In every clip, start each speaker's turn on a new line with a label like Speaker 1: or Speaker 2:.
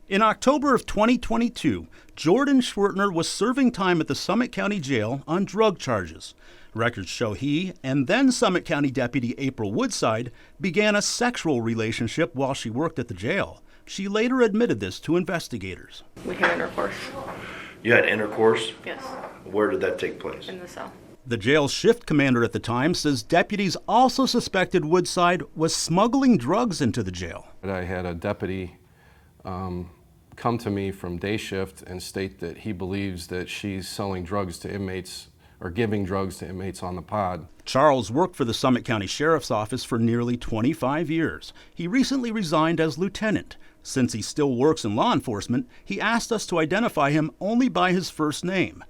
Speaker 1: In October of 2022, Jordan Schwertner was serving time at the Summit County Jail on drug charges. Records show he and then Summit County Deputy April Woodside began a sexual relationship while she worked at the jail. She later admitted this to investigators.
Speaker 2: We had intercourse.
Speaker 3: You had intercourse?
Speaker 2: Yes.
Speaker 3: Where did that take place?
Speaker 2: In the cell.
Speaker 1: The jail's shift commander at the time says deputies also suspected Woodside was smuggling drugs into the jail.
Speaker 4: I had a deputy come to me from day shift and state that he believes that she's selling drugs to inmates or giving drugs to inmates on the pod.
Speaker 1: Charles worked for the Summit County Sheriff's Office for nearly 25 years. He recently resigned as lieutenant. Since he still works in law enforcement, he asked us to identify him only by his first name.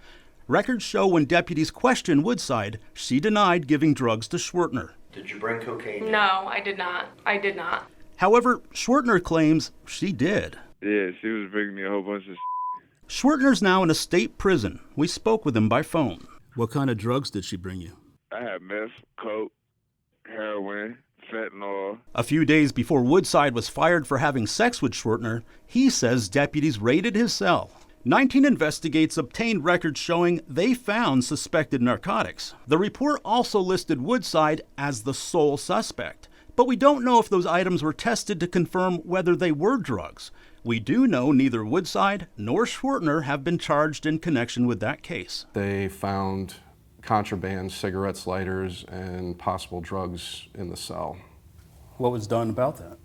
Speaker 1: Records show when deputies questioned Woodside, she denied giving drugs to Schwertner.
Speaker 3: Did you bring cocaine?
Speaker 2: No, I did not. I did not.
Speaker 1: However, Schwertner claims she did.
Speaker 5: Yeah, she was bringing me a whole bunch of
Speaker 1: Schwertner's now in a state prison. We spoke with him by phone. What kind of drugs did she bring you?
Speaker 5: I had meth, coke, heroin, fentanyl.
Speaker 1: A few days before Woodside was fired for having sex with Schwertner, he says deputies raided his cell. 19 Investigates obtained records showing they found suspected narcotics. The report also listed Woodside as the sole suspect, but we don't know if those items were tested to confirm whether they were drugs. We do know neither Woodside nor Schwertner have been charged in connection with that case.
Speaker 4: They found contraband, cigarettes, lighters, and possible drugs in the cell.
Speaker 1: What was done about that?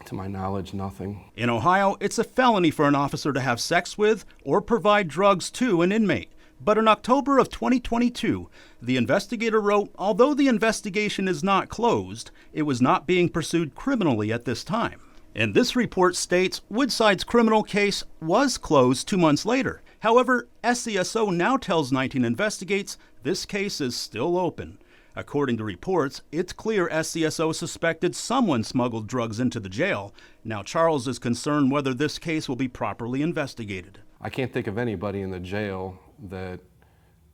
Speaker 4: To my knowledge, nothing.
Speaker 1: In Ohio, it's a felony for an officer to have sex with or provide drugs to an inmate. But in October of 2022, the investigator wrote, although the investigation is not closed, it was not being pursued criminally at this time. And this report states Woodside's criminal case was closed 2 months later. However, SCSO now tells 19 Investigates this case is still open. According to reports, it's clear SCSO suspected someone smuggled drugs into the jail. Now Charles is concerned whether this case will be properly investigated.
Speaker 4: I can't think of anybody in the jail that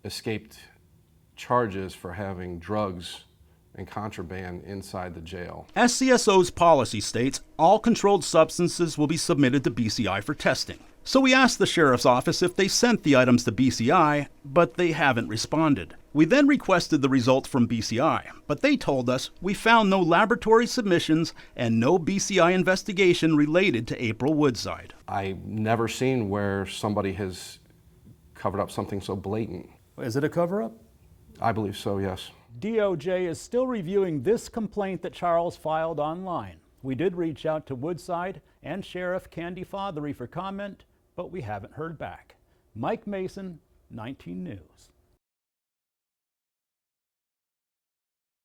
Speaker 4: escaped charges for having drugs and contraband inside the jail.
Speaker 1: SCSO's policy states all controlled substances will be submitted to BCI for testing. So we asked the Sheriff's Office if they sent the items to BCI, but they haven't responded. We then requested the results from BCI, but they told us we found no laboratory submissions and no BCI investigation related to April Woodside.
Speaker 4: I've never seen where somebody has covered up something so blatant.
Speaker 1: Is it a cover-up?
Speaker 4: I believe so, yes.
Speaker 1: DOJ is still reviewing this complaint that Charles filed online. We did reach out to Woodside and Sheriff Candy Fothery for comment, but we haven't heard back. Mike Mason, 19 News.